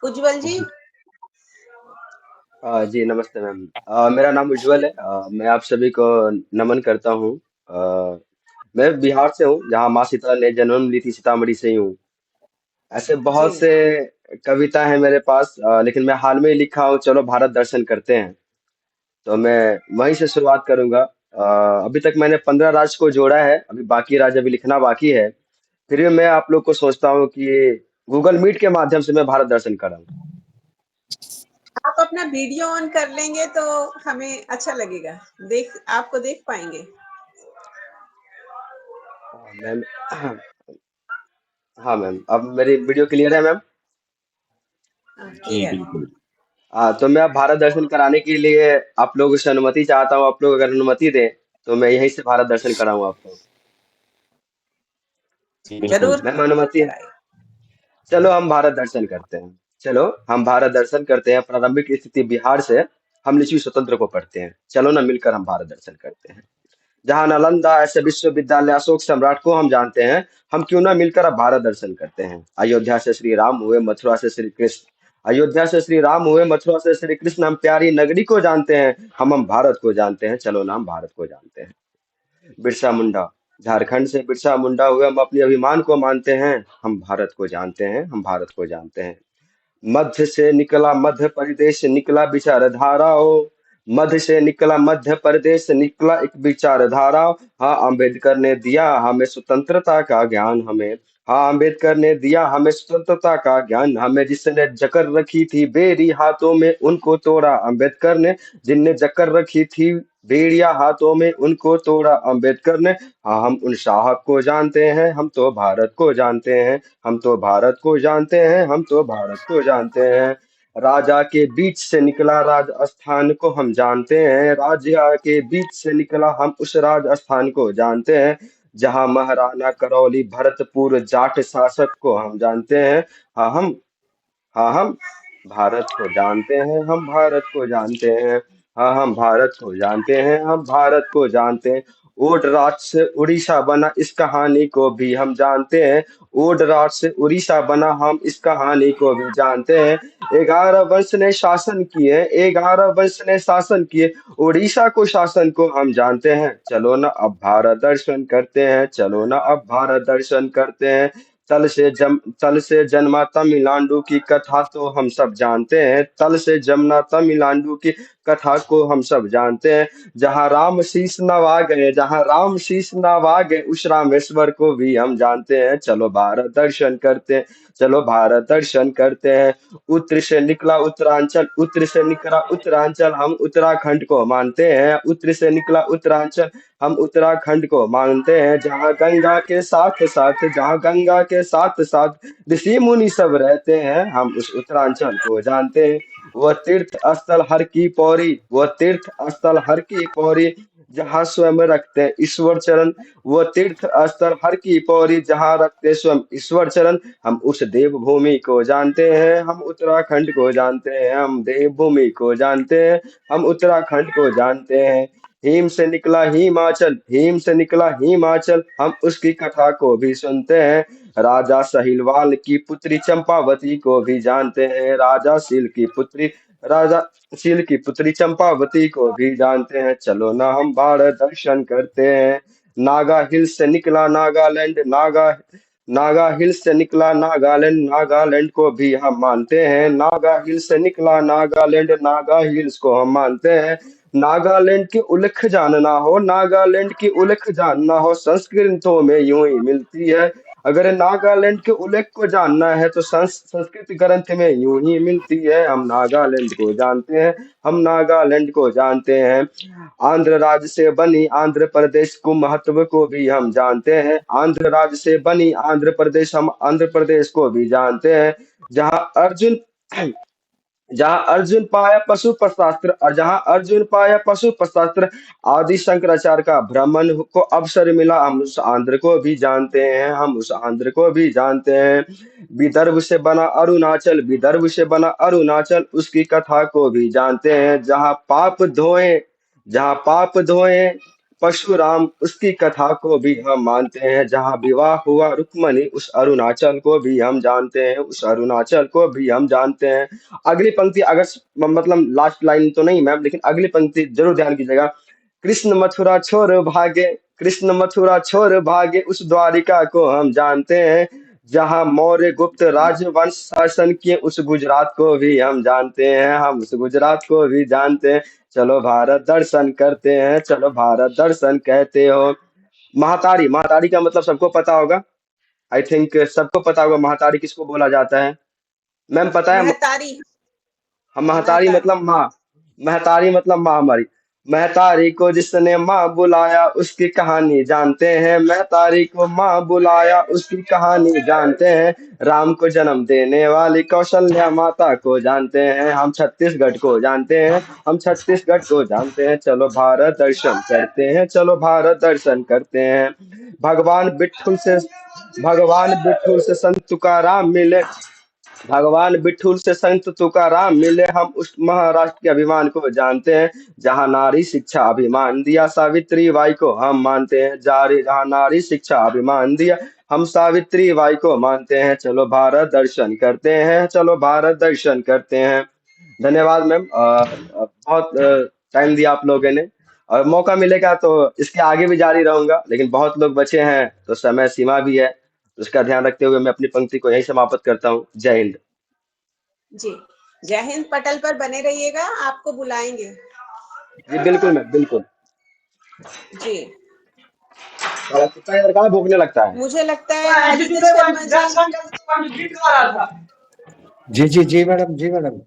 उज्जवल जी। जी जी नमस्ते मैम। मेरा नाम उज्जवल है। मैं आप सभी को नमन करता हूँ। मैं बिहार से हूँ, जहाँ माँ सीता ने जन्म ली थी, सीतामढ़ी से ही हूँ। ऐसे बहुत जी, से कविता है मेरे पास, लेकिन मैं हाल में ही लिखा हूँ, चलो भारत दर्शन करते हैं। तो मैं वहीं से शुरुआत करूंगा। अभी तक मैंने 15 राज्य को जोड़ा है, अभी बाकी राज्य अभी लिखना बाकी है। फिर भी मैं आप लोग को सोचता हूँ कि गूगल मीट के माध्यम से मैं भारत दर्शन कराऊं। आप अपना वीडियो ऑन कर लेंगे तो हमें अच्छा लगेगा। आपको देख पाएंगे। मैम। हाँ मैम, अब मेरी वीडियो क्लियर है मैम। जी क्लियर। बिल्कुल। तो मैं अब भारत दर्शन कराने के लिए आप लोगों से अनुमति चाहता हूँ। आप लोग अगर अनुमति दें तो मैं यहीं से भारत दर्शन कराऊँ आपको। जी बिल्कुल। जरूर मैम अनुमति है? कराइए। चलो हम भारत दर्शन करते हैं। चलो हम भारत दर्शन करते हैं। प्रारंभिक स्थिति बिहार से हम लिच्छवी स्वतंत्र को पढ़ते हैं। चलो ना मिलकर हम भारत दर्शन करते हैं। जहाँ नालंदा ऐसे विश्वविद्यालय, अशोक सम्राट को हम जानते हैं, हम क्यों ना मिलकर अब भारत दर्शन करते हैं। अयोध्या से श्री राम हुए, मथुरा से श्री कृष्ण। अयोध्या से श्री राम हुए, मथुरा से श्री कृष्ण। हम प्यारी नगरी को जानते हैं, हम भारत को जानते हैं। चलो ना हम भारत को जानते हैं। बिरसा मुंडा, झारखंड से बिरसा मुंडा हुए, हम अपने अभिमान को मानते हैं। हम भारत को जानते हैं, हम भारत को जानते हैं। मध्य से निकला मध्य प्रदेश, निकला विचारधारा हो। मध्य से निकला मध्य प्रदेश, निकला एक विचारधारा। हाँ अंबेडकर ने दिया हमें स्वतंत्रता का ज्ञान हमें। हाँ अंबेडकर ने दिया हमें स्वतंत्रता का ज्ञान हमें। जिसने जकड़ रखी थी बेड़ी हाथों में, उनको तोड़ा अंबेडकर ने। जिनने जकड़ रखी थी बेड़िया हाथों में, उनको तोड़ा अंबेडकर ने। हाँ हम उन साहब को जानते हैं, हम तो भारत को जानते हैं। हम तो भारत को जानते हैं, हम तो भारत को जानते हैं। राजा के बीच से निकला राजस्थान को हम जानते हैं। राजा के बीच से निकला हम उस राजस्थान को जानते हैं। जहाँ महाराणा करौली भरतपुर जाट शासक को हम जानते हैं। हाँ हम हाँ हम भारत को जानते हैं, हम भारत को जानते हैं। हाँ हम भारत को जानते हैं, हम भारत को जानते हैं। ओड राज से उड़ीसा बना, इस कहानी को भी हम जानते हैं। ओड राज से उड़ीसा बना, हम इस कहानी को भी जानते हैं। 11 वंश ने शासन किए, 11 वंश ने शासन किए। उड़ीसा को शासन को हम जानते हैं। चलो ना अब भारत दर्शन करते हैं, चलो ना अब भारत दर्शन करते हैं। तल से जन्मा तमिलनाडु की कथा तो हम सब जानते हैं। तल से जमुना तमिलनाडु की कथा को हम सब जानते हैं। जहाँ राम शीस नवा गए, जहाँ राम शीस नवा गए, उस रामेश्वर को भी हम जानते हैं। चलो भारत दर्शन करते हैं, चलो भारत दर्शन करते हैं। उत्तर से निकला उत्तरांचल, उत्तर से निकला उत्तरांचल, हम उत्तराखंड को मानते हैं। उत्तर से निकला उत्तरांचल, हम उत्तराखंड को मानते हैं। जहाँ गंगा के साथ साथ, जहाँ गंगा के साथ साथ ऋषि मुनि सब रहते हैं, हम उस उत्तरांचल को जानते हैं। वह तीर्थ स्थल हर की पौड़ी, वह तीर्थ स्थल हर की पौड़ी, जहाँ स्वयं रखते हैं ईश्वर चरण। वह तीर्थ स्थल हर की पौड़ी, जहाँ रखते स्वयं ईश्वर चरण। हम उस देवभूमि को जानते हैं, हम उत्तराखंड को जानते हैं। हम देवभूमि को जानते हैं, हम उत्तराखंड को जानते हैं। हिम से निकला हिमाचल, हिम से निकला हिमाचल, हम उसकी कथा को भी सुनते हैं। राजा सहिलवाल की पुत्री चंपावती को भी जानते हैं। राजा शील की पुत्री चंपावती को भी जानते हैं। चलो ना हम भारत दर्शन करते हैं। नागा हिल से निकला नागालैंड, नागा हिल से निकला नागालैंड, नागालैंड को भी हम मानते हैं। नागा हिल से निकला नागालैंड, नागा हिल्स को हम मानते हैं। नागालैंड की उल्लेख जानना हो, नागालैंड की उल्लेख जानना हो, संस्कृतों में यूं ही मिलती है। अगर नागालैंड के उल्लेख को जानना है तो संस्कृत ग्रंथ में यूं ही मिलती है। हम नागालैंड को जानते हैं, हम नागालैंड को जानते हैं। आंध्र राज्य से बनी आंध्र प्रदेश को महत्व को भी हम जानते हैं। आंध्र राज्य से बनी आंध्र प्रदेश, हम आंध्र प्रदेश को भी जानते हैं। जहाँ अर्जुन जहाँ अर्जुन पाया पशु प्रशास्त्र, और जहाँ अर्जुन पाया पशु प्रशास्त्र, आदि शंकराचार्य का भ्रमण को अवसर मिला, हम उस आंध्र को भी जानते हैं, हम उस आंध्र को भी जानते हैं। विदर्भ से बना अरुणाचल, विदर्भ से बना अरुणाचल, उसकी कथा को भी जानते हैं। जहाँ पाप धोए, जहाँ पाप धोए परशुराम उसकी कथा को भी हम मानते हैं। जहाँ विवाह हुआ रुक्मणी उस अरुणाचल को भी हम जानते हैं, उस अरुणाचल को भी हम जानते हैं। अगली पंक्ति अगर मतलब लास्ट लाइन तो नहीं मैम, लेकिन अगली पंक्ति जरूर ध्यान कीजिएगा। कृष्ण मथुरा छोड़ भागे, कृष्ण मथुरा छोड़ भागे उस द्वारिका को हम जानते हैं। जहाँ मौर्य गुप्त राजवंश शासन किए उस गुजरात को भी हम जानते हैं, हम उस गुजरात को भी जानते हैं। चलो भारत दर्शन करते हैं, चलो भारत दर्शन कहते हो। महातारी, महातारी का मतलब सबको पता होगा, आई थिंक सबको पता होगा महातारी किसको बोला जाता है। मैम पता है? महतारी। हम महतारी महतारी। मतलब माँ, महतारी मतलब माँ हमारी। महतारी को जिसने माँ बुलाया उसकी कहानी जानते हैं, महतारी को माँ बुलाया उसकी कहानी जानते हैं। राम को जन्म देने वाली कौशल्या माता को जानते हैं, हम छत्तीसगढ़ को जानते हैं, हम छत्तीसगढ़ को जानते हैं। चलो भारत दर्शन करते हैं, चलो भारत दर्शन करते हैं। भगवान बिट्ठुल से, भगवान बिट्ठुल से संत तुकाराम मिले, भगवान बिट्ठुल से संत तुकाराम मिले, हम उस महाराष्ट्र के अभिमान को जानते हैं। जहाँ नारी शिक्षा अभिमान दिया सावित्री बाई को हम मानते हैं, जारी जहाँ नारी शिक्षा अभिमान दिया हम सावित्री बाई को मानते हैं। चलो भारत दर्शन करते हैं, चलो भारत दर्शन करते हैं। धन्यवाद मैम, बहुत टाइम दिया आप लोगों ने, और मौका मिलेगा तो इसके आगे भी जारी रहूंगा, लेकिन बहुत लोग बचे हैं तो समय सीमा भी है, तो उसका ध्यान रखते हुए मैं अपनी पंक्ति को यहीं समाप्त करता हूँ। जय हिंद। जी, जय हिंद। पटल पर बने रहिएगा, आपको बुलाएंगे। जी बिल्कुल मैम, बिल्कुल। जी, और कुत्ता इधर कहाँ भौंकने लगता है? मुझे लगता है नीरज शर्मा जी। जी जी जी मैडम, जी मैडम।